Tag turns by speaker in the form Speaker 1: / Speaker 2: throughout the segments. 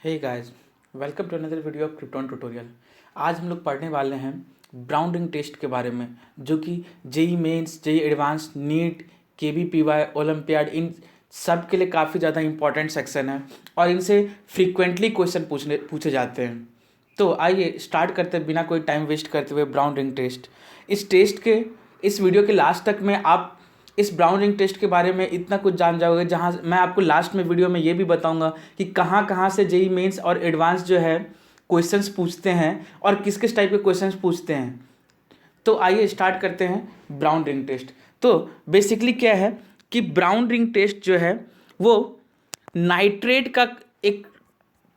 Speaker 1: Hey guys, welcome to another video of Krypton tutorial. आज हम लोग पढ़ने वाले हैं ब्राउन रिंग टेस्ट के बारे में, जो कि JEE Mains, JEE Advance, NEET, KVPY, Olympiad, इन सब के लिए काफ़ी ज़्यादा इंपॉर्टेंट सेक्शन है और इनसे फ्रीक्वेंटली क्वेश्चन पूछे जाते हैं। तो आइए स्टार्ट करते हैं बिना कोई टाइम वेस्ट करते हुए ब्राउन रिंग टेस्ट। इस वीडियो के लास्ट तक में आप इस ब्राउन रिंग टेस्ट के बारे में इतना कुछ जान जाओगे, जहाँ मैं आपको लास्ट में वीडियो में ये भी बताऊंगा कि कहाँ कहाँ से जेई मेंस और एडवांस जो है क्वेश्चंस पूछते हैं और किस किस टाइप के क्वेश्चंस पूछते हैं। तो आइए स्टार्ट करते हैं ब्राउन रिंग टेस्ट। तो बेसिकली क्या है कि ब्राउन रिंग टेस्ट जो है वो नाइट्रेट का एक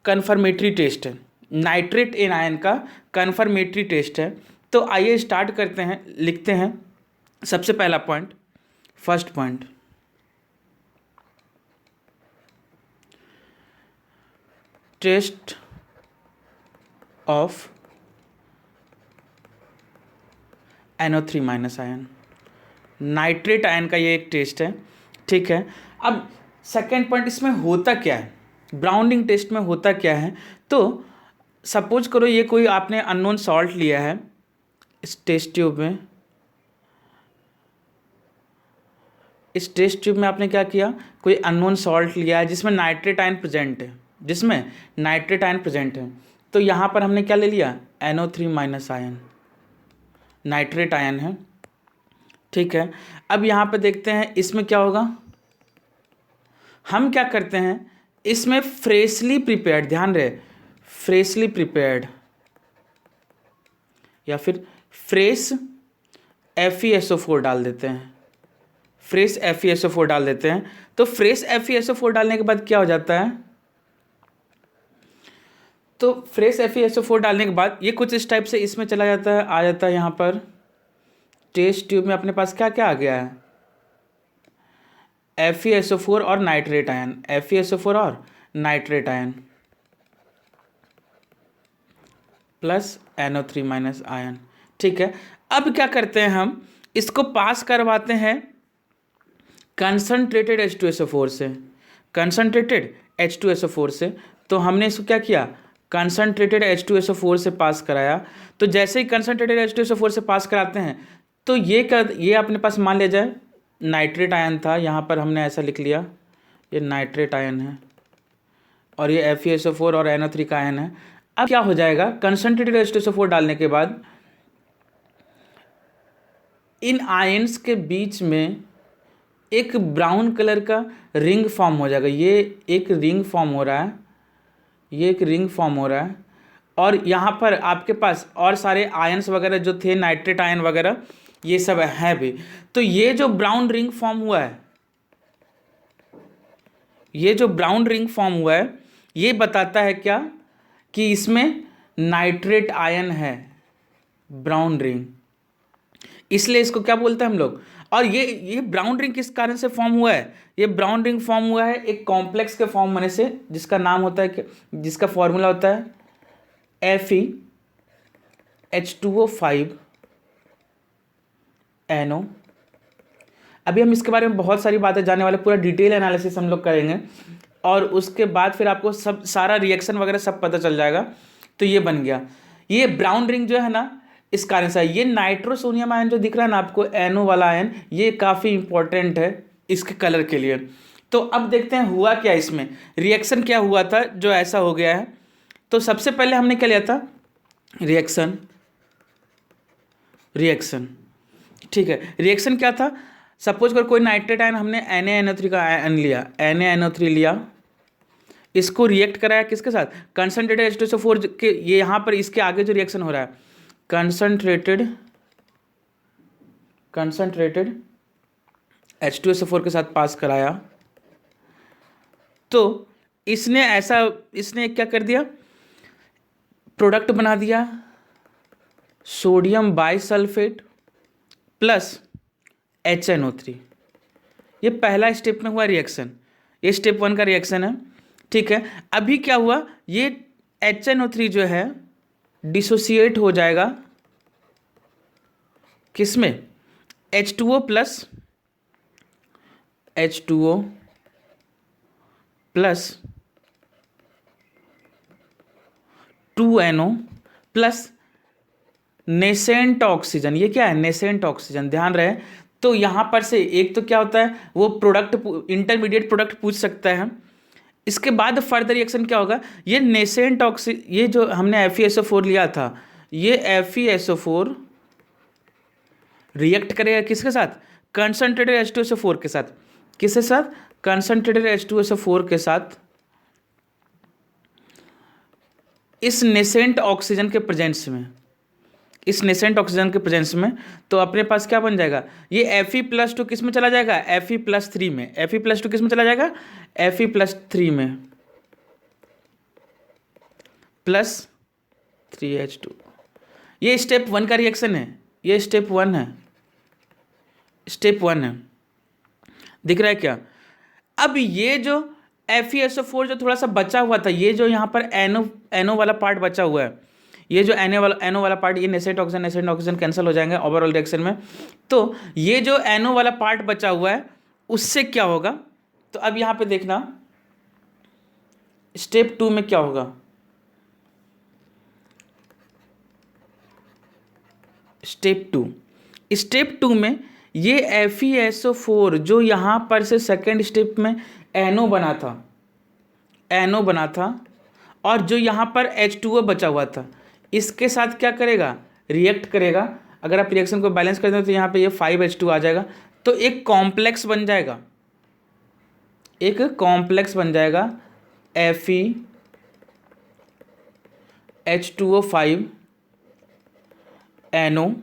Speaker 1: कन्फर्मेटरी टेस्ट है, नाइट्रेट इन आयन का कन्फर्मेटरी टेस्ट है। तो आइए स्टार्ट करते हैं, लिखते हैं सबसे पहला point. First point, test of NO3 minus ion, nitrate ion का ये एक टेस्ट है। ठीक है, अब सेकेंड पॉइंट, इसमें होता क्या है, ब्राउन रिंग टेस्ट में होता क्या है। तो सपोज करो ये कोई आपने अननोन सॉल्ट लिया है इस टेस्ट ट्यूब में, इस टेस्ट ट्यूब में आपने क्या किया, कोई अननोन सॉल्ट लिया है जिसमें नाइट्रेट आयन प्रेजेंट है, जिसमें नाइट्रेट आयन प्रेजेंट है। तो यहाँ पर हमने क्या ले लिया, NO3 minus ion, nitrate ion है। ठीक है, अब यहाँ पे देखते हैं इसमें क्या होगा। हम क्या करते हैं, इसमें फ्रेशली प्रिपेयर्ड, ध्यान रहे, फ्रेशली प्रिपेयर्ड या फिर फ्रेश FeSO4 डाल देते हैं, फ्रेश FeSO4 डाल देते हैं। तो फ्रेश FeSO4 डालने के बाद क्या हो जाता है, तो फ्रेश FeSO4 डालने के बाद ये कुछ इस टाइप से इसमें चला जाता है, आ जाता है यहाँ पर टेस्ट ट्यूब में अपने पास क्या क्या आ गया है, FeSO4 और नाइट्रेट आयन, FeSO4 और nitrate ion plus NO3 minus ion. ठीक है, अब क्या करते हैं, हम इसको पास करवाते हैं कंसनट्रेटेड H2SO4 से, कंसनट्रेटेड H2SO4 से। तो हमने इसको क्या किया, कंसनट्रेटेड H2SO4 से पास कराया। तो जैसे ही कंसनट्रेटेड H2SO4 से पास कराते हैं तो ये अपने पास मान लिया जाए नाइट्रेट आयन था, यहाँ पर हमने ऐसा लिख लिया, ये नाइट्रेट आयन है और ये FeSO4 और NO3 का आयन है। अब क्या हो जाएगा, कंसनट्रेटेड H2SO4 डालने के बाद इन आयन्स के बीच में एक ब्राउन कलर का रिंग फॉर्म हो जाएगा। ये एक रिंग फॉर्म हो रहा है, ये एक रिंग फॉर्म हो रहा है और यहाँ पर आपके पास और सारे आयन्स वगैरह जो थे, नाइट्रेट आयन वगैरह, ये सब है भी। तो ये जो ब्राउन रिंग फॉर्म हुआ है, ये जो ब्राउन रिंग फॉर्म हुआ है, ये बताता है क्या, कि इसमें नाइट्रेट आयन है, ब्राउन रिंग, इसलिए इसको क्या बोलते हैं हम लोग। और ये ब्राउन रिंग किस कारण से फॉर्म हुआ है, ये ब्राउन रिंग फॉर्म हुआ है एक कॉम्प्लेक्स के फॉर्म होने से, जिसका नाम होता है, जिसका फॉर्मूला होता है FeH2O5NO। अभी हम इसके बारे में बहुत सारी बातें जानने वाले, पूरा डिटेल एनालिसिस हम लोग करेंगे और उसके बाद फिर आपको सब सारा रिएक्शन वगैरह सब पता चल जाएगा। तो ये बन गया, ये ब्राउन रिंग जो है ना, इस कारण से। ये नाइट्रोसोनियम आयन जो दिख रहा है ना आपको, NO वाला आयन, ये काफ़ी इंपॉर्टेंट है इसके कलर के लिए। तो अब देखते हैं हुआ क्या, इसमें रिएक्शन क्या हुआ था जो ऐसा हो गया है। तो सबसे पहले हमने क्या लिया था, रिएक्शन। ठीक है, रिएक्शन क्या था, सपोज कर कोई नाइट्रेट आयन हमने NaNO3 का आयन लिया, NaNO3 लिया, इसको रिएक्ट कराया किसके साथ, कंसनट्रेटेड H2SO4 के, ये यहाँ पर इसके आगे जो रिएक्शन हो रहा है, कंसनट्रेटेड H2SO4 के साथ पास कराया। तो इसने क्या कर दिया, प्रोडक्ट बना दिया, सोडियम बाइसल्फेट प्लस HNO3। ये पहला स्टेप में हुआ रिएक्शन, ये स्टेप 1 का रिएक्शन है। ठीक है, अभी क्या हुआ, ये HNO3 जो है डिसोसिएट हो जाएगा किसमें, H2O plus 2NO plus nascent oxygen. ये क्या है? नेसेंट ऑक्सीजन, ध्यान रहे। तो यहाँ पर से एक तो क्या होता है, वो प्रोडक्ट, इंटरमीडिएट प्रोडक्ट पूछ सकता है। इसके बाद फर्दर रिएक्शन क्या होगा, ये नेसेंट ये जो हमने FeSO4 लिया था, ये FeSO4 रिएक्ट करेगा किसके साथ? कंसंट्रेटेड H2SO4 के साथ। किसके साथ? कंसंट्रेटेड H2SO4 के साथ, इस नेसेंट ऑक्सीजन के प्रेजेंस में, इस नेसेंट ऑक्सीजन के प्रेजेंस में। तो अपने पास क्या बन जाएगा, ये Fe+2 किस में चला जाएगा? Fe+3 में। Fe+2 किस में चला जाएगा? Fe+3 में, प्लस 3H2। ये स्टेप 1 का रिएक्शन है, ये स्टेप 1 है, स्टेप 1 है, दिख रहा है क्या? अब ये जो FeSO4 जो थोड़ा सा बचा हुआ था, ये जो यहाँ पर NO वाला पार्ट बचा हुआ है, ये जो NO वाला पार्ट, ये नेसेंट ऑक्सीजन कैंसिल हो जाएंगे ओवरऑल रिएक्शन में। तो ये जो NO वाला पार्ट बचा हुआ है, उससे क्या होगा? तो अब यहाँ पे देखना स्टेप 2 में क्या होगा। स्टेप 2 में ये FeSO4 जो यहाँ पर से सेकेंड स्टेप में NO बना था और जो यहाँ पर H2O बचा हुआ था, इसके साथ क्या करेगा? रिएक्ट करेगा। अगर आप रिएक्शन को बैलेंस कर दें तो यहाँ पे ये 5H2 आ जाएगा। तो एक कॉम्प्लेक्स बन जाएगा, एक कॉम्प्लेक्स बन जाएगा FeH2O5 NO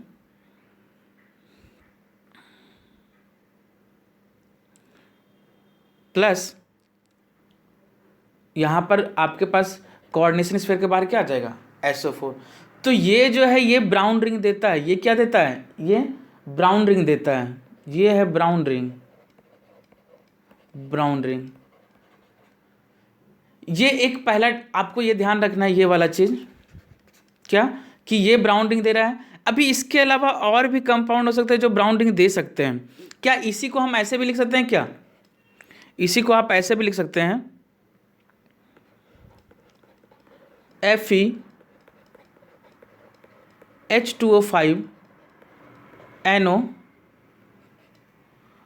Speaker 1: प्लस यहाँ पर आपके पास कोऑर्डिनेशन स्फीयर के बाहर क्या आ जाएगा? SO4। तो ये जो है ये ब्राउन रिंग देता है। ये क्या देता है? ये ब्राउन रिंग देता है। ये है ब्राउन रिंग। ये एक पहला आपको ये ध्यान रखना है, ये वाला चीज़ क्या, कि ये ब्राउन रिंग दे रहा है। अभी इसके अलावा और भी कंपाउंड हो सकते हैं जो ब्राउन रिंग दे सकते हैं। क्या इसी को हम ऐसे भी लिख सकते हैं? क्या इसी को आप ऐसे भी लिख सकते हैं, FeH2O5 NO,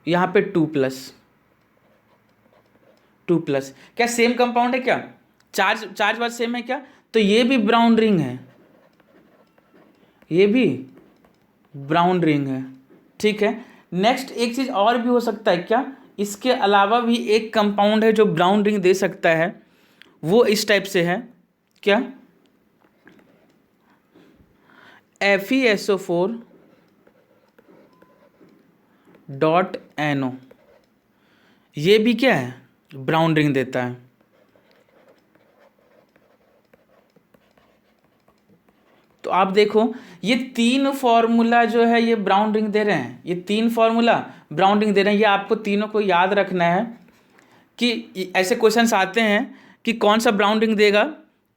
Speaker 1: यहाँ पे 2+। क्या सेम कंपाउंड है? क्या चार्ज बात सेम है क्या? तो ये भी ब्राउन रिंग है, ये भी ब्राउन रिंग है। ठीक है। नेक्स्ट एक चीज़ और भी हो सकता है क्या, इसके अलावा भी एक कंपाउंड है जो ब्राउन रिंग दे सकता है, वो इस टाइप से है। क्या? FeSO4.NO, ये भी क्या है? ब्राउन रिंग देता है। तो आप देखो ये 3 फॉर्मूला जो है ये ब्राउन रिंग दे रहे हैं, ये 3 फॉर्मूला ब्राउन रिंग दे रहे हैं। ये आपको तीनों को याद रखना है कि ऐसे क्वेश्चंस आते हैं कि कौन सा ब्राउन रिंग देगा।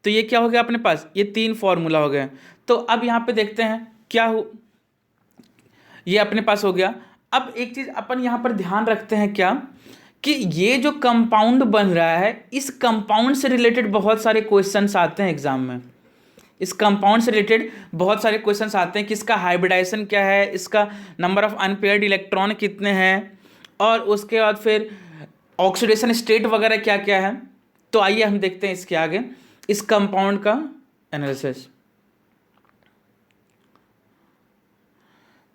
Speaker 1: तो ये क्या हो गया अपने पास? ये 3 फॉर्मूला हो गए। तो अब यहाँ पे देखते हैं क्या हो, ये अपने पास हो गया। अब एक चीज़ अपन यहाँ पर ध्यान रखते हैं क्या, कि ये जो कंपाउंड बन रहा है, इस कंपाउंड से रिलेटेड बहुत सारे क्वेश्चंस आते हैं एग्जाम में। इस कंपाउंड से रिलेटेड बहुत सारे क्वेश्चंस आते हैं कि इसका हाइब्रिडाइजेशन क्या है, इसका नंबर ऑफ अनपेयर्ड इलेक्ट्रॉन कितने हैं, और उसके बाद फिर ऑक्सीडेशन स्टेट वगैरह क्या क्या है। तो आइए हम देखते हैं इसके आगे इस कंपाउंड का एनालिसिस।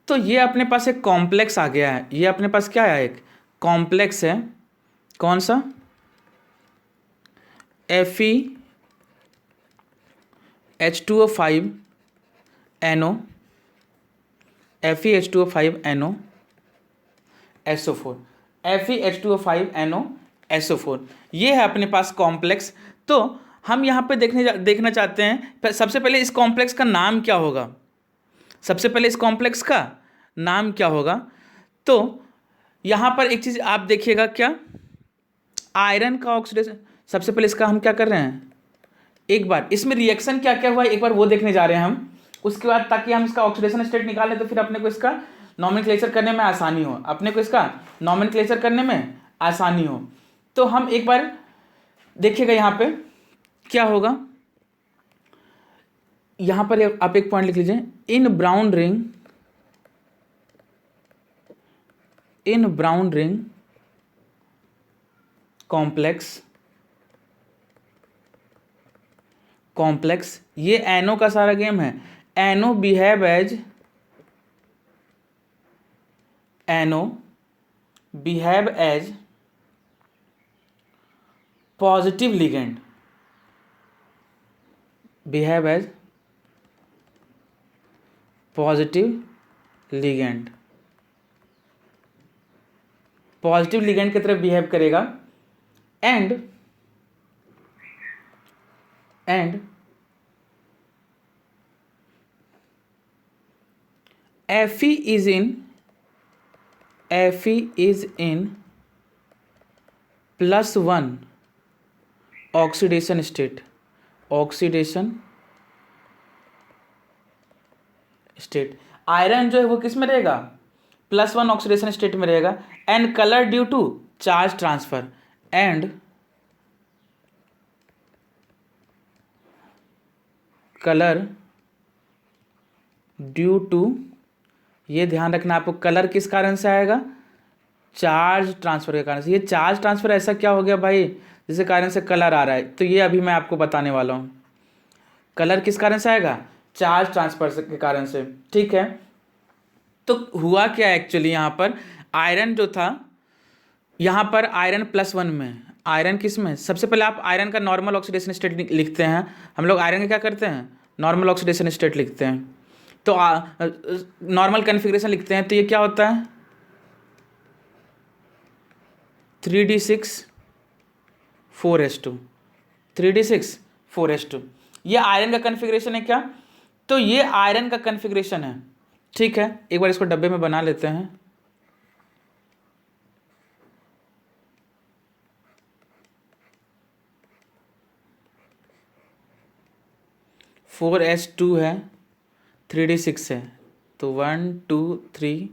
Speaker 1: तो ये अपने पास एक कॉम्प्लेक्स आ गया है, ये अपने पास क्या है? एक कॉम्प्लेक्स है। कौन सा? FeH2O5 NO, FeH2O5 NO SO4, FeH2O5 NO SO4, ये है अपने पास कॉम्प्लेक्स। तो हम यहाँ पे देखना चाहते हैं सबसे पहले इस कॉम्प्लेक्स का नाम क्या होगा। सबसे पहले इस कॉम्प्लेक्स का नाम क्या होगा? तो यहाँ पर एक चीज़ आप देखिएगा, क्या आयरन का ऑक्सीडेशन। सबसे पहले इसका हम क्या कर रहे हैं, एक बार इसमें रिएक्शन क्या क्या हुआ है एक बार वो देखने जा रहे हैं हम। उसके बाद ताकि हम इसका ऑक्सीडेशन स्टेट निकालें तो फिर अपने को इसका नॉमेनक्लेचर करने में आसानी हो, तो हम एक बार देखिएगा यहाँ पे क्या होगा। यहां पर आप एक पॉइंट लिख लीजिए, इन ब्राउन रिंग कॉम्प्लेक्स, ये एनो का सारा गेम है। NO behave as positive ligand, behave as positive ligand की तरफ बिहेव करेगा। And Fe is in +1 oxidation state, iron जो है वो किस में रहेगा, +1 ऑक्सीडेशन स्टेट में रहेगा। And colour due to charge transfer, and colour due to, ये ध्यान रखना आपको, कलर किस कारण से आएगा, चार्ज ट्रांसफर के कारण से। ये चार्ज ट्रांसफर ऐसा क्या हो गया भाई जिसके कारण से कलर आ रहा है, तो ये अभी मैं आपको बताने वाला हूँ। कलर किस कारण से आएगा, चार्ज ट्रांसफर के कारण से, ठीक है। तो हुआ क्या एक्चुअली, यहाँ पर आयरन जो था, यहाँ पर आयरन +1 में, आयरन किस में, सबसे पहले आप आयरन का नॉर्मल ऑक्सीडेशन स्टेट लिखते हैं। हम लोग आयरन का क्या करते हैं, नॉर्मल ऑक्सीडेशन स्टेट लिखते हैं। तो नॉर्मल कन्फिग्रेशन लिखते हैं, तो ये क्या होता है 3d6 4s2, 3d6 4s2, ये आयरन का कन्फिग्रेशन है क्या, तो ये आयरन का कन्फिग्रेशन है, ठीक है। एक बार इसको डब्बे में बना लेते हैं। फोर एस टू है, 3d6 है, तो 1 2 3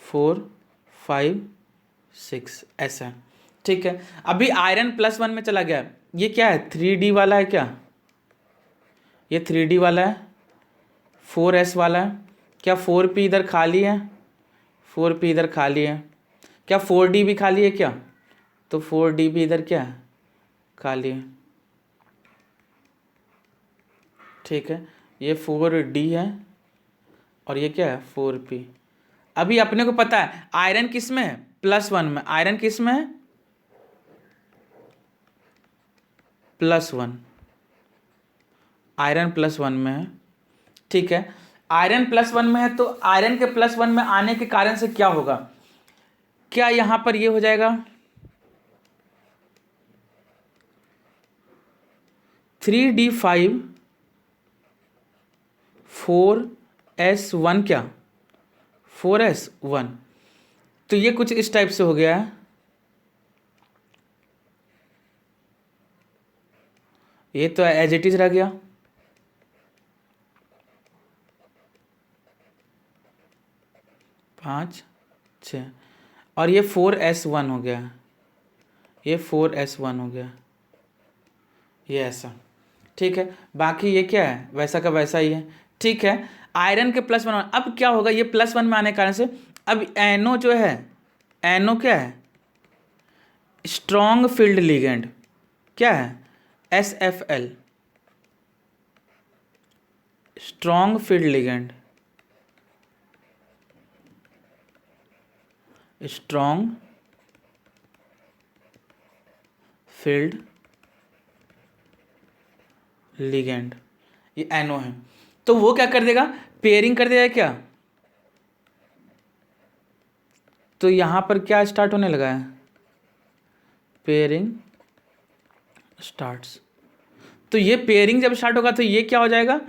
Speaker 1: 4 5 6 ऐसा, ठीक है। अभी आयरन +1 में चला गया, ये क्या है 3d वाला है क्या, ये 3d वाला है, 4s वाला है, क्या 4p इधर खाली है, 4p इधर खाली है, क्या 4d भी खाली है क्या, तो 4d भी इधर क्या है खाली है, ठीक है। ये 4d है और ये क्या है 4p। अभी अपने को पता है आयरन किस में है, +1 में, आयरन किस में है +1, आयरन +1 में है, ठीक है। आयरन +1 में है, तो आयरन के +1 में आने के कारण से क्या होगा, क्या यहां पर ये हो जाएगा 3d5 4s1, क्या 4s1, तो ये कुछ इस टाइप से हो गया है, ये तो एज इट इज रह गया, 5 6, और ये 4s1 हो गया, ये 4s1 हो गया, ये ऐसा, ठीक है। बाकी ये क्या है वैसा का वैसा ही है, ठीक है। आयरन के +1, अब क्या होगा, ये +1 में आने के कारण से अब एनो जो है, एनो क्या है स्ट्रॉन्ग फील्ड लिगेंड, क्या है SFL, strong field ligand, strong field ligand, ये एनो है, तो वो क्या कर देगा पेयरिंग कर देगा क्या, तो यहां पर क्या स्टार्ट होने लगा है, पेयरिंग स्टार्ट्स, तो ये पेयरिंग जब स्टार्ट होगा तो ये क्या हो जाएगा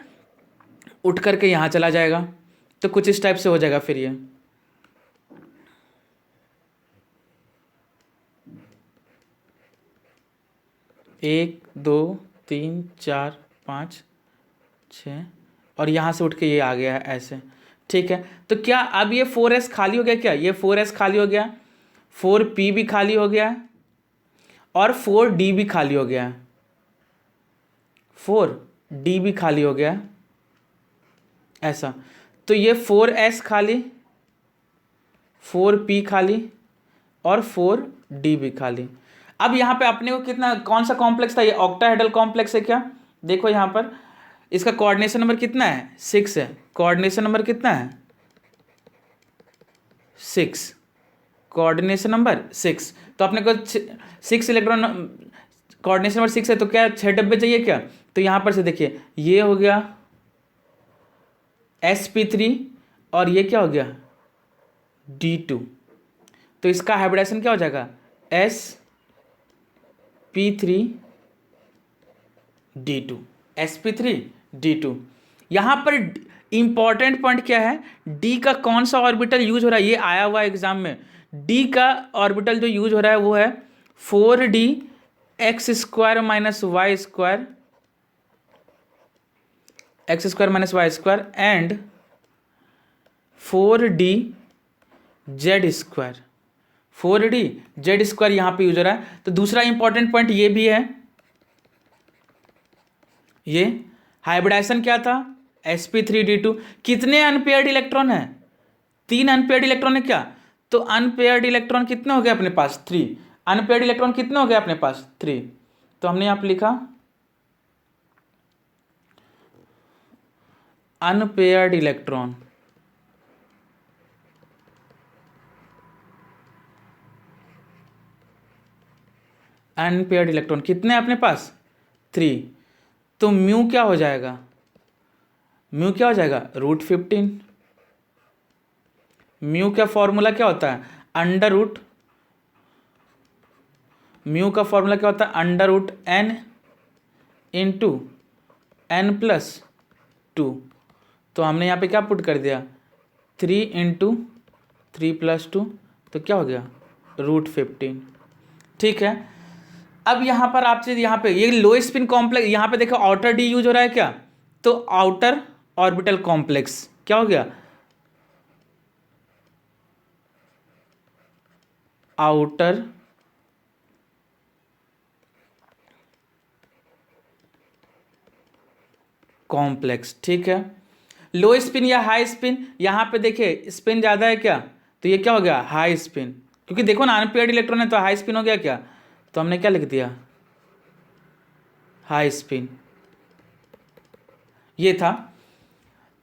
Speaker 1: उठ करके यहां चला जाएगा, तो कुछ इस टाइप से हो जाएगा। फिर ये 1 2 3 4 5 6 और यहाँ से उठ के ये आ गया है ऐसे, ठीक है। तो क्या अब ये 4s खाली हो गया, क्या ये 4s खाली हो गया, 4p भी खाली हो गया और 4d भी खाली हो गया, 4 डी भी खाली हो गया ऐसा। तो ये 4s खाली, 4p खाली और 4d भी खाली। अब यहाँ पे अपने को कितना, कौन सा कॉम्प्लेक्स था, ये ऑक्टाहेड्रल कॉम्प्लेक्स है क्या? देखो यहाँ पर इसका कोऑर्डिनेशन नंबर कितना है, 6 है। कोऑर्डिनेशन नंबर कितना है, 6। Coordination number 6। तो अपने को 6 इलेक्ट्रॉन, कोऑर्डिनेशन नंबर 6 है, तो क्या 6 डब्बे चाहिए क्या? तो यहाँ पर से देखिए ये हो गया sp3 और ये क्या हो गया d2। तो इसका हाइब्रिडाइजेशन क्या हो जाएगा, sp3d2, sp3d2। यहाँ पर इंपॉर्टेंट पॉइंट क्या है, डी का कौन सा ऑर्बिटल यूज हो रहा है, ये आया हुआ एग्जाम में। डी का ऑर्बिटल जो यूज हो रहा है वो है 4d x square minus y square, x square minus y square and 4d z square, 4d z square यहाँ पे यूज हो रहा है। तो दूसरा इंपॉर्टेंट पॉइंट ये भी है, ये हाइब्रिडाइजेशन क्या था, sp3d2। कितने अनपेयर्ड इलेक्ट्रॉन है, 3 अनपेयर्ड इलेक्ट्रॉन है क्या? तो अनपेयर्ड इलेक्ट्रॉन कितने हो गए अपने पास, 3। अनपेयर्ड इलेक्ट्रॉन कितने हो गए अपने पास, 3। तो हमने यहाँ पे लिखा अनपेयर्ड इलेक्ट्रॉन, अनपेयर्ड इलेक्ट्रॉन कितने हैं अपने पास, 3। तो म्यू क्या हो जाएगा, म्यू क्या हो जाएगा, √15। म्यू का फॉर्मूला क्या होता है, अंडर रूट, म्यू का फॉर्मूला क्या होता है, under root n into n+2। तो हमने यहाँ पे क्या पुट कर दिया, 3 इंटू 3+2, तो क्या हो गया, √15। ठीक है। अब यहाँ पर आप चीज, यहाँ पे ये लो स्पिन कॉम्प्लेक्स, यहाँ पे देखो आउटर डी यूज हो रहा है क्या, तो आउटर ऑर्बिटल कॉम्प्लेक्स क्या हो गया, आउटर कॉम्प्लेक्स। ठीक है। लो स्पिन या हाई स्पिन, यहाँ पे देखिए स्पिन ज़्यादा है क्या, तो ये क्या हो गया, हाई स्पिन, क्योंकि देखो ना अनपेयर्ड इलेक्ट्रॉन है तो हाई स्पिन हो गया क्या, तो हमने क्या लिख दिया, हाई स्पिन। ये था।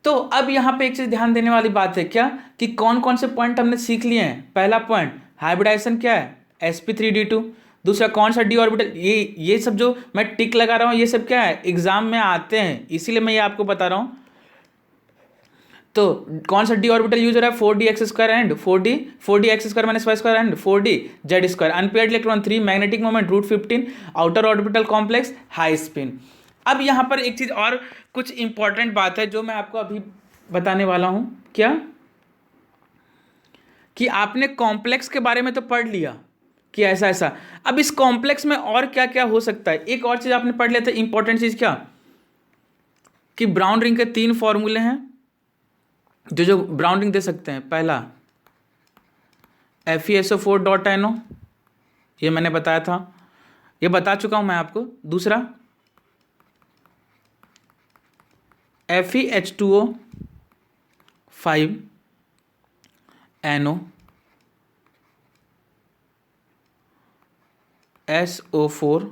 Speaker 1: तो अब यहाँ पे एक चीज़ ध्यान देने वाली बात है क्या, कि कौन कौन से पॉइंट हमने सीख लिए हैं। पहला पॉइंट हाइब्रिडाइजेशन क्या है, sp3d2। दूसरा कौन सा डी ऑर्बिटल, ये सब जो मैं टिक लगा रहा हूँ ये सब क्या है, एग्जाम में आते हैं, इसीलिए मैं ये आपको बता रहा हूँ। तो कौन सा डी ऑर्बिटल यूज हो रहा है, 4dx² and 4d minus y square and 4d z²। Unpaired electron 3, magnetic moment √15, outer orbital complex, high spin. अब यहाँ पर एक चीज और कुछ इंपॉर्टेंट बात है जो मैं आपको अभी बताने वाला हूँ, क्या कि आपने कॉम्प्लेक्स के बारे में तो पढ़ लिया कि ऐसा ऐसा, अब इस कॉम्प्लेक्स में और क्या क्या हो सकता है। एक और चीज आपने पढ़ लिया था इंपॉर्टेंट चीज, क्या कि ब्राउन रिंग के 3 फॉर्मूले हैं जो ब्राउन रिंग दे सकते हैं। पहला FeSO4.NO, ये मैंने बताया था, ये बता चुका हूं मैं आपको। दूसरा FeH2O5NO SO4,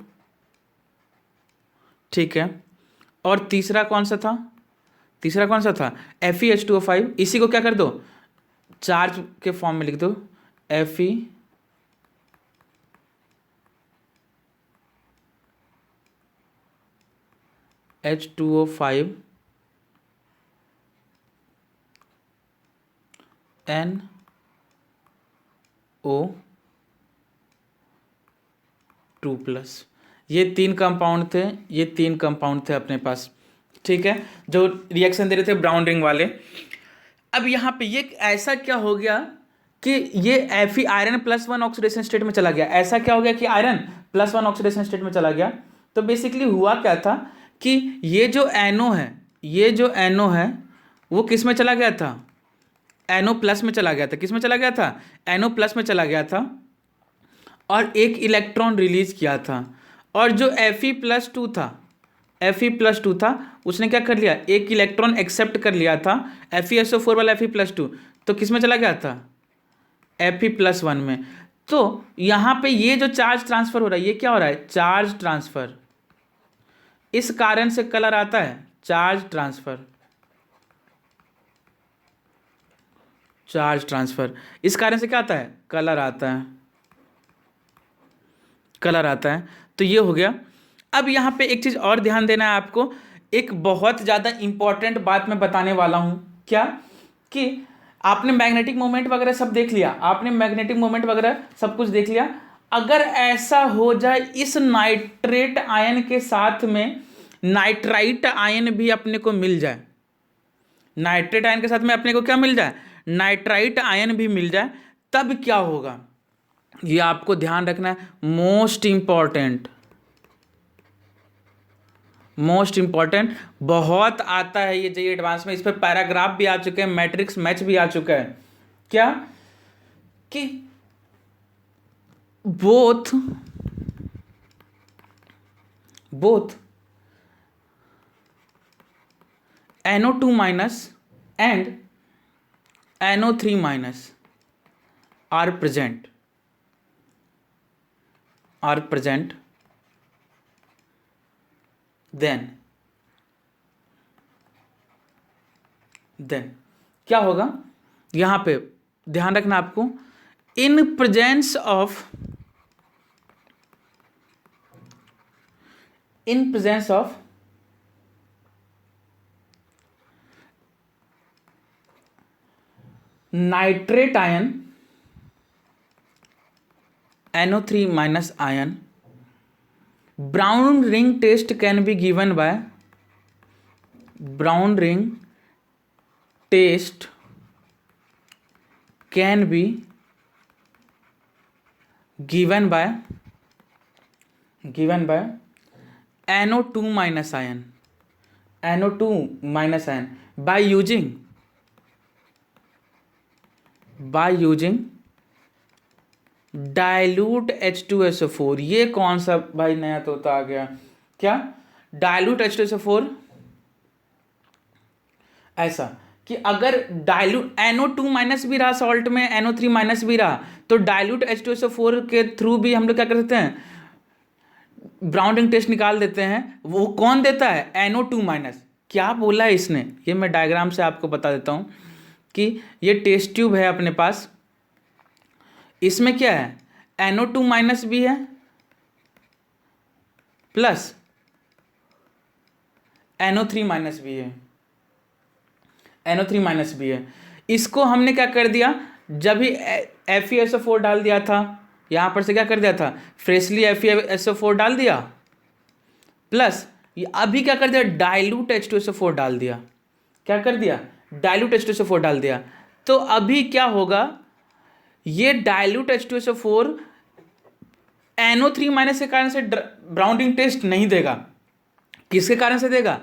Speaker 1: ठीक है। और तीसरा कौन सा था, तीसरा कौन सा था, FeH2O5, इसी को क्या कर दो, चार्ज के फॉर्म में लिख दो, FeH2O5 NO2+। ये 3 कंपाउंड थे, ये 3 कंपाउंड थे अपने पास, ठीक है, जो रिएक्शन दे रहे थे ब्राउन रिंग वाले। अब यहाँ पे ये ऐसा क्या हो गया कि ये Fe आयरन +1 ऑक्सीडेशन स्टेट में चला गया। ऐसा क्या हो गया कि आयरन +1 ऑक्सीडेशन स्टेट में चला गया। तो बेसिकली हुआ क्या था कि ये जो NO है, ये जो NO है वो किस में चला गया था, NO+ में चला गया था। किस में चला गया था, NO+ में चला गया था, और एक इलेक्ट्रॉन रिलीज किया था। और जो Fe+2 था, Fe+2 था, उसने क्या कर लिया, एक इलेक्ट्रॉन एक्सेप्ट कर लिया था FeSO4 वाला Fe+2, तो किस में चला गया था, Fe+1 में। तो यहाँ पे ये जो चार्ज ट्रांसफर हो रहा है, ये क्या हो रहा है, चार्ज ट्रांसफर। इस कारण से कलर आता है, चार्ज ट्रांसफर, चार्ज ट्रांसफर। इस कारण से क्या आता है, कलर आता है, कलर आता है। तो ये हो गया। अब यहाँ पे एक चीज़ और ध्यान देना है आपको, एक बहुत ज़्यादा इंपॉर्टेंट बात मैं बताने वाला हूँ। क्या कि आपने मैग्नेटिक मोमेंट वगैरह सब देख लिया, आपने मैग्नेटिक मोमेंट वगैरह सब कुछ देख लिया। अगर ऐसा हो जाए इस नाइट्रेट आयन के साथ में नाइट्राइट आयन भी अपने को मिल जाए, नाइट्रेट आयन के साथ में अपने को क्या मिल जाए, नाइट्राइट आयन भी मिल जाए, तब क्या होगा, ये आपको ध्यान रखना है। मोस्ट इंपॉर्टेंट, मोस्ट इंपॉर्टेंट, बहुत आता है ये जेईई एडवांस में, इस पर पैराग्राफ भी आ चुके हैं, मैट्रिक्स मैच भी आ चुका है। क्या कि both NO2- and NO3- are present, then क्या होगा, यहां पे ध्यान रखना आपको, in presence of nitrate ion NO3- ion, brown ring test can be given by, brown ring test can be given by NO2- ion, NO2- by using dilute H2SO4। ये कौन सा भाई नया तोता आ गया, क्या, डाइल्यूट H2SO4। ऐसा कि अगर डाइल्यूट NO2- भी रहा सॉल्ट में, NO3- भी रहा, तो डाइल्यूट H2SO4 के थ्रू भी हम लोग क्या कर सकते हैं, ब्राउन रिंग टेस्ट निकाल देते हैं। वो कौन देता है, NO2-। क्या बोला है इसने, ये मैं डायग्राम से आपको बता देता हूं कि ये टेस्ट ट्यूब है अपने पास, इसमें क्या है, NO2- भी है प्लस NO3- भी है, NO3- भी है। इसको हमने क्या कर दिया, जब ही FeSO4 डाल दिया था, यहां पर से क्या कर दिया था, फ्रेशली FeSO4 डाल दिया, प्लस ये अभी क्या कर दिया, डाइल्यूट H2SO4 डाल दिया। क्या कर दिया, डाइल्यूट H2SO4 डाल दिया। तो अभी क्या होगा, ये डाइल्यूट H2SO4 NO3- के कारण से ब्राउन रिंग टेस्ट नहीं देगा। किसके कारण से देगा,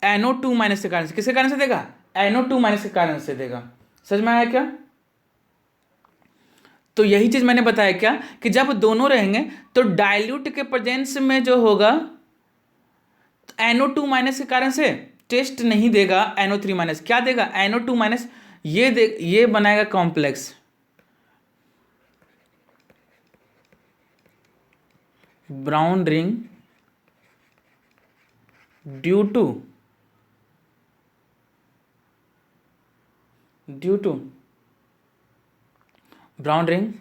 Speaker 1: NO2- के कारण से। किसके कारण से देगा, NO2- के कारण से देगा। समझ में आया क्या। तो यही चीज मैंने बताया क्या, कि जब दोनों रहेंगे तो डाइल्यूट के प्रेजेंस में जो होगा, NO2- के कारण से टेस्ट नहीं देगा, NO3- क्या देगा, NO2- ये बनाएगा complex, brown ring due to brown ring,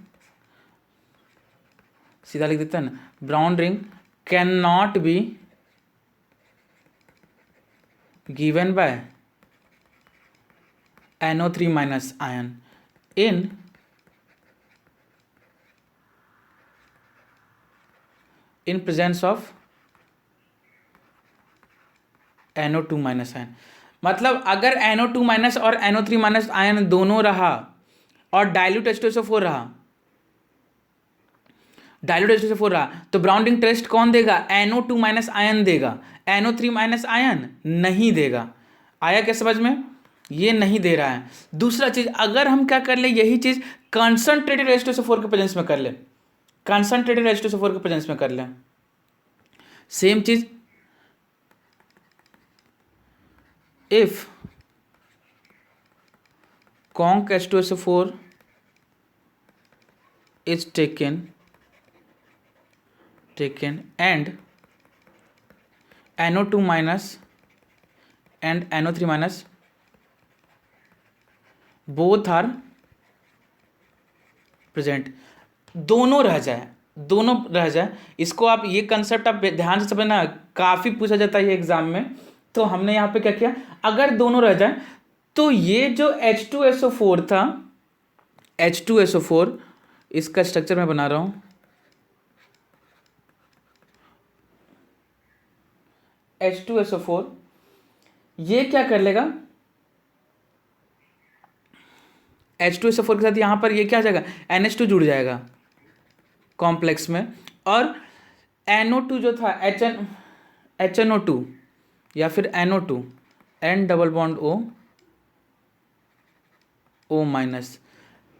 Speaker 1: सीधा लिख देते हैं ना, brown ring can not be given by NO3- ion in presence of NO2- ion. मतलब अगर NO2- और NO3- आयन दोनों रहा और डाइल्यूट H2SO4 रहा, तो ब्राउन रिंग टेस्ट कौन देगा, NO2- आयन देगा, NO3- आयन नहीं देगा। आया क्या समझ में, ये नहीं दे रहा है। दूसरा चीज, अगर हम क्या कर ले, यही चीज कंसंट्रेटेड H2SO4 के प्रेजेंस में कर ले, कंसंट्रेटेड H2SO4 के प्रेजेंस में कर ले, सेम चीज if conc H2SO4 is taken and NO2 minus and NO3 minus both are present, दोनों रह जाए। इसको आप ये कंसेप्ट आप ध्यान से समझना, काफ़ी पूछा जाता है ये एग्जाम में। तो हमने यहाँ पे क्या किया, अगर दोनों रह जाए तो ये जो H2SO4 था, H2SO4, इसका स्ट्रक्चर मैं बना रहा हूं, H2SO4, ये क्या कर लेगा, H2SO4 के साथ यहां पर ये क्या आ जाएगा, NH2 जुड़ जाएगा कॉम्प्लेक्स में, और NO2 जो था HNO2 या फिर NO2, N double bond O minus,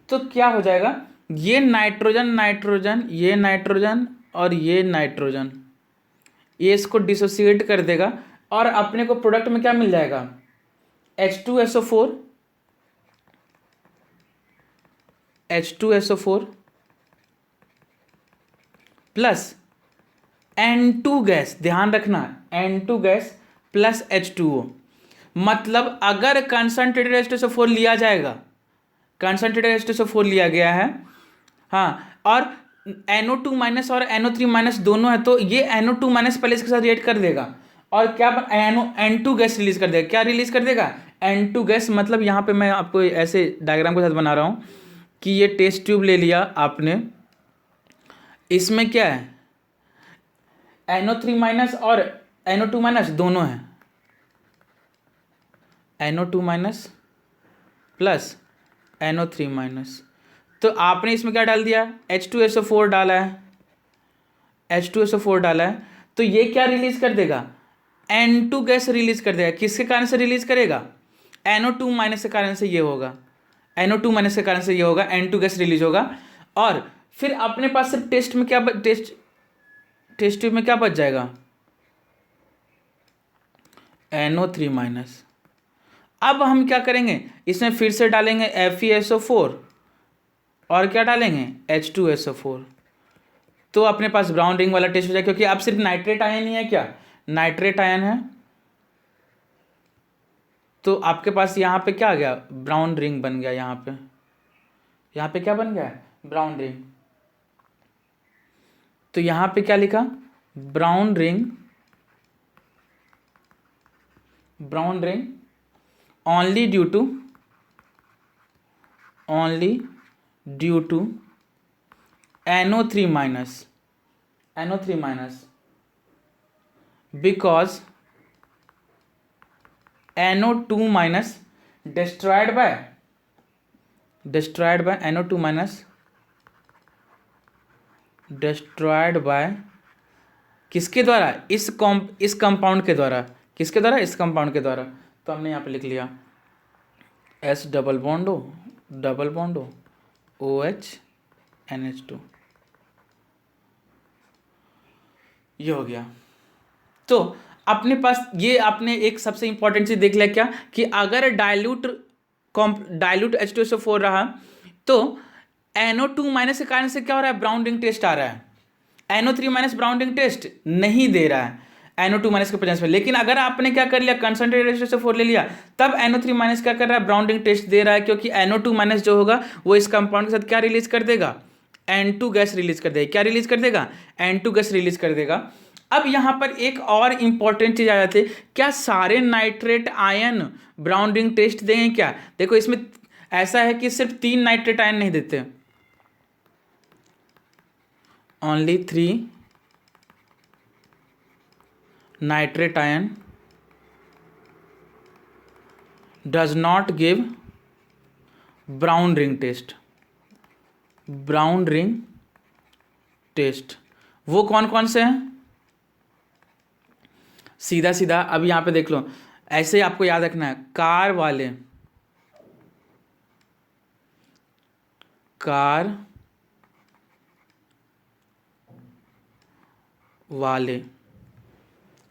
Speaker 1: तो क्या हो जाएगा, ये नाइट्रोजन, ये नाइट्रोजन और ये नाइट्रोजन, ये इसको डिसोसिएट कर देगा और अपने को प्रोडक्ट में क्या मिल जाएगा, H2SO4 प्लस N2 गैस, ध्यान रखना N2 गैस प्लस H2O। मतलब अगर कंसंट्रेटेड H2SO4 लिया जाएगा, कंसंट्रेटेड H2SO4 लिया गया है, हाँ, और NO2 माइनस और NO3 माइनस दोनों है, तो ये NO2 माइनस पहले इसके साथ रिएक्ट कर देगा और क्या N2 गैस रिलीज कर देगा। क्या रिलीज कर देगा, N2 गैस। मतलब यहाँ पे मैं आपको ऐसे डायग्राम के साथ बना रहा हूँ कि ये टेस्ट ट्यूब ले लिया आपने, इसमें क्या है, NO3 माइनस और NO2 माइनस दोनों है, NO2 minus plus NO3 minus, तो आपने इसमें क्या डाल दिया, H2SO4 डाला है, H2SO4 डाला है, तो ये क्या रिलीज कर देगा, N2 गैस रिलीज कर देगा। किसके कारण से रिलीज करेगा, NO2 माइनस के कारण से ये होगा, NO2 माइनस के कारण से ये होगा, N2 गैस रिलीज होगा। और फिर अपने पास सिर्फ टेस्ट में क्या टेस्ट ट्यूब में क्या बच जाएगा, NO3 माइनस। अब हम क्या करेंगे, इसमें फिर से डालेंगे FeSO4 और क्या डालेंगे, H2SO4, तो अपने पास ब्राउन रिंग वाला टेस्ट हो जाएगा, क्योंकि अब सिर्फ नाइट्रेट आयन ही है, क्या नाइट्रेट आयन है, तो आपके पास यहाँ पे क्या आ गया, ब्राउन रिंग बन गया। यहाँ पे क्या बन गया, ब्राउन रिंग। तो यहाँ पे क्या लिखा, brown ring only due to NO3 minus because NO2 minus destroyed by NO2 minus destroyed by किसके द्वारा, इस कंपाउंड के द्वारा, किसके द्वारा, इस कंपाउंड के द्वारा। तो हमने यहाँ पे लिख लिया S double bond O OH NH2, ये हो गया। तो अपने पास ये आपने एक सबसे इंपॉर्टेंट चीज देख लिया, क्या कि अगर डाइल्यूट H2SO4 रहा तो NO2 माइनस के कारण से क्या हो रहा है, ब्राउन रिंग टेस्ट आ रहा है, NO3 minus brown ring test नहीं दे रहा है NO2 माइनस के प्रेजेंस में। लेकिन अगर आपने क्या कर लिया, कंसंट्रेटेड H2SO4 ले लिया, तब NO3 माइनस क्या कर रहा है, ब्राउन रिंग टेस्ट दे रहा है, क्योंकि NO2 माइनस जो होगा वो इस कंपाउंड के साथ क्या रिलीज कर देगा, N2 गैस रिलीज कर देगा। क्या रिलीज कर देगा, N2 गैस रिलीज कर देगा। अब यहां पर एक और इंपॉर्टेंट चीज आ जाती है, क्या सारे nitrate ion brown ring test देंगे क्या। देखो इसमें ऐसा है कि सिर्फ 3 नाइट्रेट आयन नहीं देते, only 3 nitrate ion does not give brown ring test। वो कौन कौन से हैं, सीधा अब यहां पे देख लो, ऐसे आपको याद रखना है, कार वाले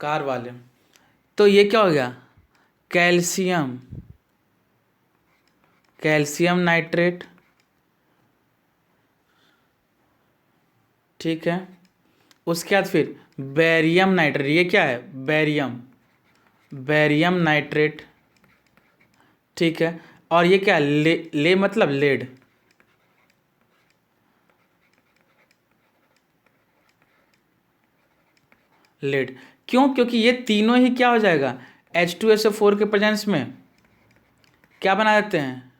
Speaker 1: कार वाले, तो ये क्या हो गया, कैल्शियम, कैल्शियम नाइट्रेट, ठीक है। उसके बाद फिर बेरियम नाइट्रेट, ये क्या है, बेरियम, बेरियम नाइट्रेट, ठीक है। और ये क्या है, ले मतलब लेड, लेड। क्यों? क्योंकि ये तीनों ही क्या हो जाएगा, H2SO4 के प्रेजेंस में क्या बना देते हैं,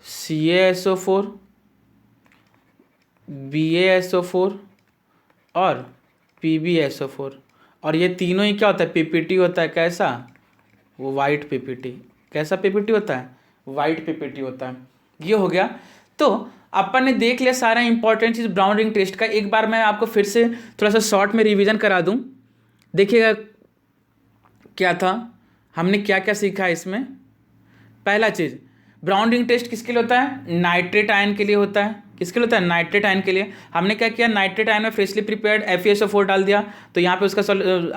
Speaker 1: CaSO4, BaSO4 और PbSO4। और ये तीनों ही क्या होता है, PPT होता है। कैसा, वो वाइट PPT। कैसा PPT होता है, वाइट PPT होता है। ये हो गया। तो अपन ने देख लिया सारा इंपॉर्टेंट चीज़ ब्राउन रिंग टेस्ट का। एक बार मैं आपको फिर से थोड़ा सा शॉर्ट में रिवीजन करा दूं। देखिएगा क्या था, हमने क्या क्या सीखा इसमें। पहला चीज़, ब्राउन रिंग टेस्ट किसके लिए होता है, नाइट्रेट आयन के लिए होता है। किसके लिए होता है, नाइट्रेट आयन के लिए। हमने क्या किया, नाइट्रेट आयन में फ्रेशली प्रिपेयर्ड FeSO4 डाल दिया, तो यहाँ पे उसका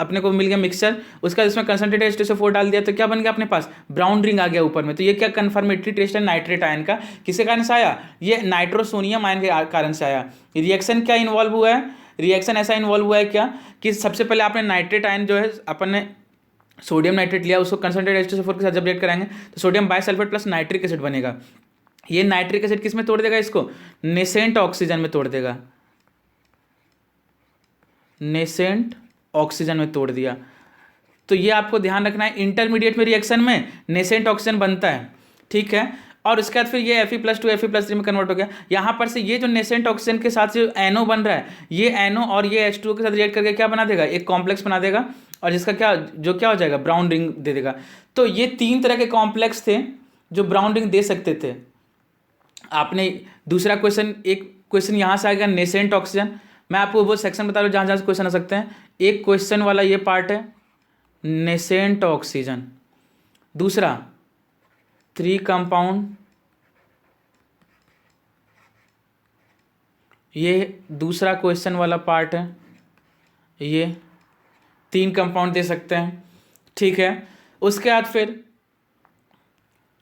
Speaker 1: अपने को मिल गया मिक्सचर। उसका इसमें कंसनट्रेटेड H2SO4 डाल दिया, तो क्या बन गया अपने पास, ब्राउन रिंग आ गया ऊपर में। तो ये क्या कन्फर्मेटरी टेस्ट है नाइट्रेट आयन का। किसके कारण से आया, ये नाइट्रोसोनियम आयन के कारण से आया। रिएक्शन क्या इन्वॉल्व हुआ है, रिएक्शन ऐसा इन्वॉल्व हुआ है क्या कि सबसे पहले आपने नाइट्रेट आयन जो है अपन ने सोडियम नाइट्रेट लिया, उसको कंसनट्रेटेड H2SO4 के साथ जब रिएक्ट कराएंगे तो sodium bisulphate plus nitric acid बनेगा। ये नाइट्रिक एसिड किस में तोड़ देगा, इसको नेसेंट ऑक्सीजन में तोड़ देगा, नेसेंट ऑक्सीजन में तोड़ दिया। तो ये आपको ध्यान रखना है, इंटरमीडिएट में रिएक्शन में नेसेंट ऑक्सीजन बनता है, ठीक है। और उसके बाद फिर ये Fe+2 Fe+3 में कन्वर्ट हो गया। यहाँ पर से ये जो नेसेंट ऑक्सीजन के साथ जो NO बन रहा है, ये NO और ये H2O के साथ रिएक्ट करके क्या बना देगा, एक कॉम्प्लेक्स बना देगा, और जिसका क्या जो क्या हो जाएगा, ब्राउन रिंग दे देगा। तो ये तीन तरह के कॉम्प्लेक्स थे जो ब्राउन रिंग दे सकते थे। आपने दूसरा क्वेश्चन, एक क्वेश्चन यहाँ से आएगा नेसेंट ऑक्सीजन। मैं आपको वो सेक्शन बता रहा हूँ जहाँ जहाँ से क्वेश्चन आ सकते हैं। एक क्वेश्चन वाला ये पार्ट है नेसेंट ऑक्सीजन। दूसरा 3 कंपाउंड, ये दूसरा क्वेश्चन वाला पार्ट है। ये 3 कंपाउंड दे सकते हैं, ठीक है। उसके बाद फिर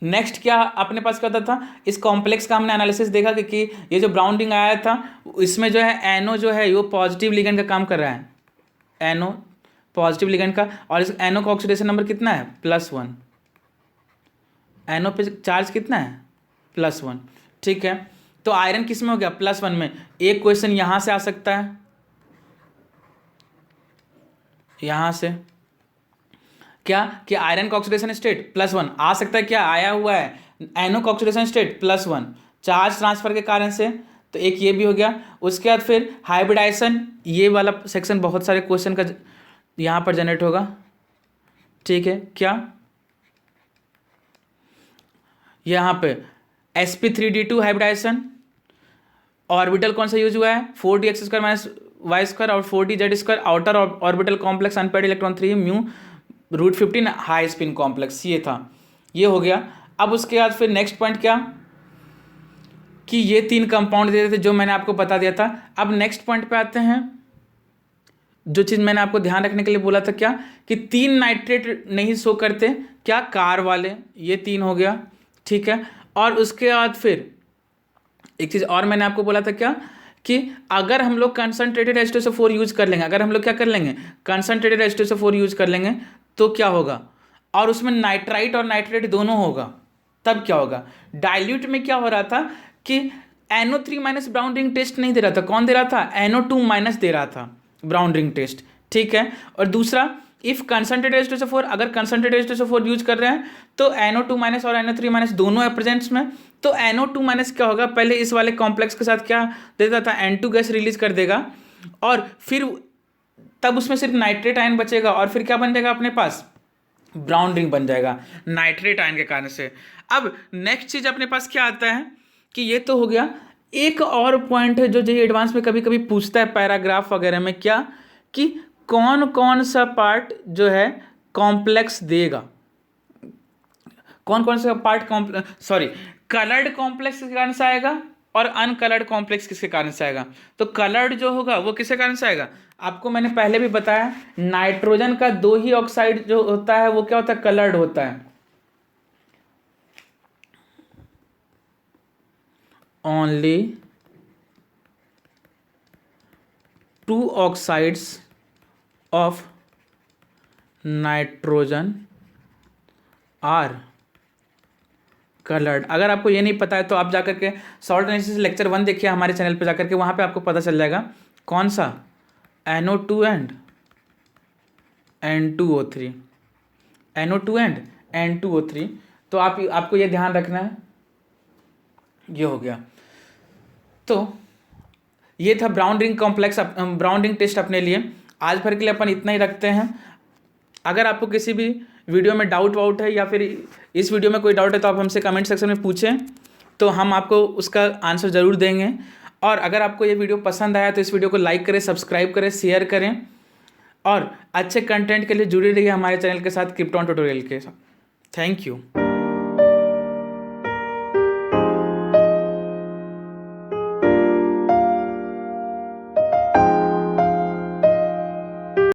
Speaker 1: नेक्स्ट क्या अपने पास क्या होता था, इस कॉम्प्लेक्स का हमने एनालिसिस देखा कि ये जो ब्राउन रिंग आया था इसमें जो है NO जो है वो पॉजिटिव लिगेंड का काम कर रहा है, NO पॉजिटिव लिगेंड का। और इस NO का ऑक्सीडेशन नंबर कितना है, +1। NO पे चार्ज कितना है, +1, ठीक है। तो आयरन किस में हो गया, +1 में। एक क्वेश्चन यहां से आ सकता है, यहां से क्या कि आयरन का ऑक्सीडेशन स्टेट +1 आ सकता है, क्या आया हुआ है, NO का ऑक्सीडेशन स्टेट +1 चार्ज ट्रांसफर के कारण से। तो एक ये भी हो गया। उसके बाद फिर हाइब्रिडाइजेशन, ये वाला सेक्शन बहुत सारे क्वेश्चन का यहाँ पर जनरेट होगा, ठीक है। क्या यहाँ पे sp3d2 हाइब्रिडाइजेशन, ऑर्बिटल कौन सा यूज हुआ है, 4d(x²-y²) और 4dz², outer orbital complex unpaired electron 3 mu √15 high spin complex, ये था, ये हो गया। अब उसके बाद फिर नेक्स्ट पॉइंट क्या कि ये 3 कंपाउंड दे रहे थे जो मैंने आपको बता दिया था। अब नेक्स्ट पॉइंट पे आते हैं, जो चीज़ मैंने आपको ध्यान रखने के लिए बोला था क्या कि 3 नाइट्रेट नहीं शो करते, क्या कार वाले, ये 3 हो गया, ठीक है। और उसके बाद फिर एक चीज़ और मैंने आपको बोला था क्या कि अगर हम लोग कंसनट्रेटेड H2SO4 यूज कर लेंगे, अगर हम लोग क्या कर लेंगे, कंसनट्रेटेड H2SO4 यूज कर लेंगे तो क्या होगा, और उसमें नाइट्राइट और नाइट्रेट दोनों होगा, तब क्या होगा। डाइल्यूट में क्या हो रहा था कि NO3- ब्राउन रिंग टेस्ट नहीं दे रहा था, कौन दे रहा था, NO2- दे रहा था ब्राउन रिंग टेस्ट, ठीक है। और दूसरा, इफ कंसनट्रेटेड H2SO4, अगर कंसनट्रेटेड H2SO4 यूज कर रहे हैं तो NO2- और NO3- दोनों है प्रेजेंट्स में। तो NO2- क्या होगा, पहले इस वाले कॉम्प्लेक्स के साथ क्या देता था, N2 गैस रिलीज कर देगा, और फिर तब उसमें सिर्फ नाइट्रेट आयन बचेगा, और फिर क्या बन जाएगा अपने पास, ब्राउन रिंग बन जाएगा नाइट्रेट आयन के कारण से। अब नेक्स्ट चीज अपने पास क्या आता है कि ये तो हो गया। एक और पॉइंट है जो जेईई एडवांस में कभी कभी पूछता है पैराग्राफ वगैरह में, क्या कि कौन कौन सा पार्ट जो है कॉम्प्लेक्स देगा, कौन कौन सा पार्ट कलर्ड कॉम्प्लेक्स के कारण से आएगा, और अनकलर्ड कॉम्प्लेक्स किसके कारण से आएगा? तो कलर्ड जो होगा वो किसके कारण से आएगा? आपको मैंने पहले भी बताया, नाइट्रोजन का 2 ही ऑक्साइड जो होता है वो क्या होता है? कलर्ड होता है। Only 2 oxides of nitrogen are coloured. अगर आपको ये नहीं पता है तो आप जाकर के सॉल्ट एनालिसिस लेक्चर 1 देखिए हमारे चैनल पे जाकर के, वहाँ पे आपको पता चल जाएगा कौन सा, NO2 and N2O3, NO2 and N2O3। तो आपको ये ध्यान रखना है। ये हो गया। तो ये था brown ring complex, brown ring test अपने लिए। आज भर के लिए अपन इतना ही रखते हैं। अगर आपको किसी भी वीडियो में डाउट है या फिर इस वीडियो में कोई डाउट है तो आप हमसे कमेंट सेक्शन में पूछें, तो हम आपको उसका आंसर ज़रूर देंगे। और अगर आपको ये वीडियो पसंद आया तो इस वीडियो को लाइक करें, सब्सक्राइब करें, शेयर करें और अच्छे कंटेंट के लिए जुड़े रहिए हमारे चैनल के साथ, क्रिप्टॉन ट्यूटोरियल के साथ। Thank you.